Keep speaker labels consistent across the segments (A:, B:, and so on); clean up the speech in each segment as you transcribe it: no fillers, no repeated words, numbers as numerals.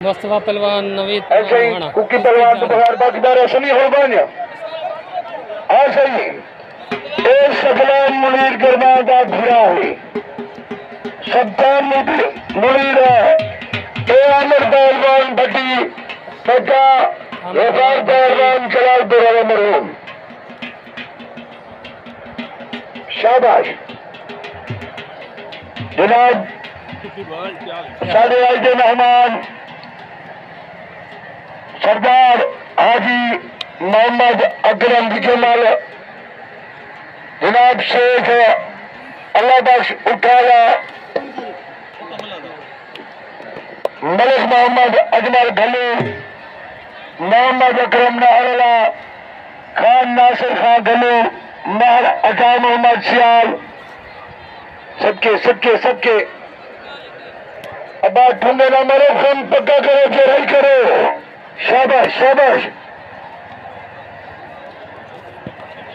A: मुस्तफा पहलवान नवीद
B: ऐसे ही कुकी पहलवान तो बगैर बाकीदार ऐसा नहीं हो पाया। ऐसे ही एक सकलान मुनीर गिरबान का भिड़ा हुई सत्तान मुनीर ए आमिर पहलवान भट्टी बच्चा वफार पहलवान जलाल दुर्गा मरहूम। शाबाश जनाब साढ़े आज के मेहमान सरदार हाजी मोहम्मद अकरम जमाल जनाब शेख अल्लाह बख्श उठाला मलिक मोहम्मद अजमल घलू मोहम्मद अकरम नाहरला खान नासिर खान घलू महर अता मोहम्मद सियाल सबके सबके सबके अब ठंडे ना मरो खून पक्का करो चढ़ाई करो। शाबाश शाबाश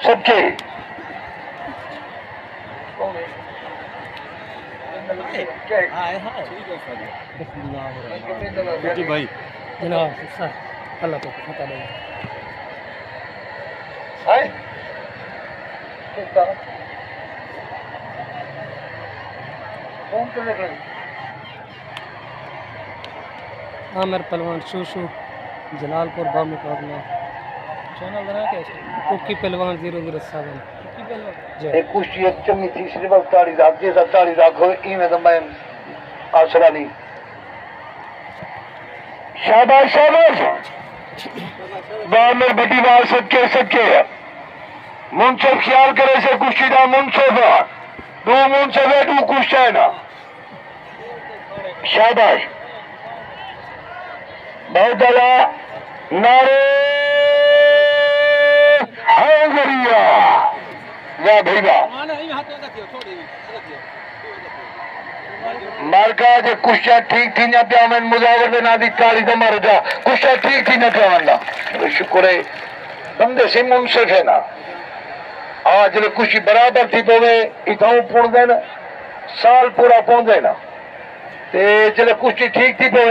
B: सबके
A: भाई जनाब सर अल्लाह को पता नहीं आमिर पहलवान शूशू जलालपुर बा मुकाबला चैनल बना कैसे कुकी पहलवान 007
B: एक कुश्ती एक चंगी थी सिर्फ 48 लाख जैसा 40 लाख हो इनमें तो मैं आसरा नहीं। शाबाश शाबाश बामर बड़ी बात सबके सबके मुंसफ ख्याल करे से कुश्ती दा मुंसफ दो मुंसफ है दो कुश्ता है ना। शाबाश बहुत ज्यादा नारे हंगरिया वाह भैया मार्का जे कुश्ता ठीक थी ना पिया मैं मुजावर दे ना दी ताली तो मार जा कुश्ता ठीक थी ना पिया वंदा शुक्र है बंदे से मुंसफ है ना आज ले कुश्ती बराबर थी तो वे इताऊ पुण देना साल पूरा पहुंचे ना ते जले कुश्ती ठीक थी पे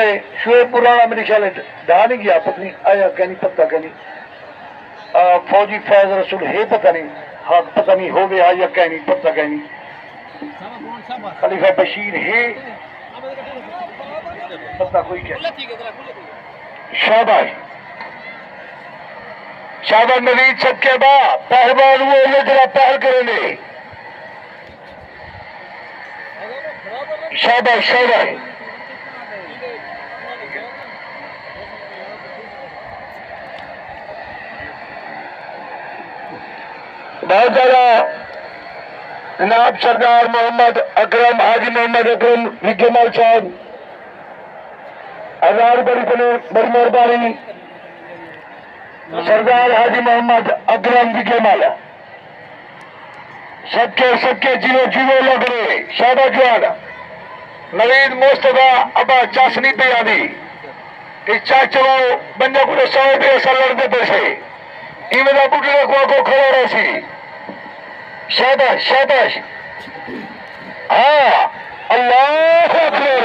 B: शुए पुराना मेरे ख्याल ढा नहीं गया पत्नी आया कहनी पता कहनी फौजी फैज रसूल है पता नहीं हाँ पता नहीं हो गया या कहनी पता कहनी खलीफा बशीर है पता कोई क्या। शाबाश शाबाश नवीद सबके बाद पहलवान वो ये जरा पहल करेंगे। शाबाश शाबाश बहुत ज्यादा जनाब सरदार मोहम्मद अकरम हाजी मोहम्मद अकरम विजयमाल साहब 1000 बड़ी बड़ी मेहरबानी सरदार हाजी मोहम्मद अकरम विजयमाला सबके सबके जीरो जीरो लग रहे। शाबाश जवान नवीद मुस्तफा अबा चस नहीं पे आदि चलो बंदे को 100 रुपये ऐसा लड़ते पैसे इवें का बुढ़े को खड़ा रहा सी। शाबाश शाबाश हाँ अल्लाह अकबर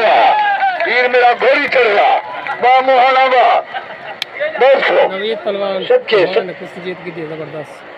B: तीर मेरा घोड़ी चढ़ रहा वाह मुहाना वाह
A: नवीद पहलवान
B: सबके
A: कुश्ती जीत की थी जबरदस्त।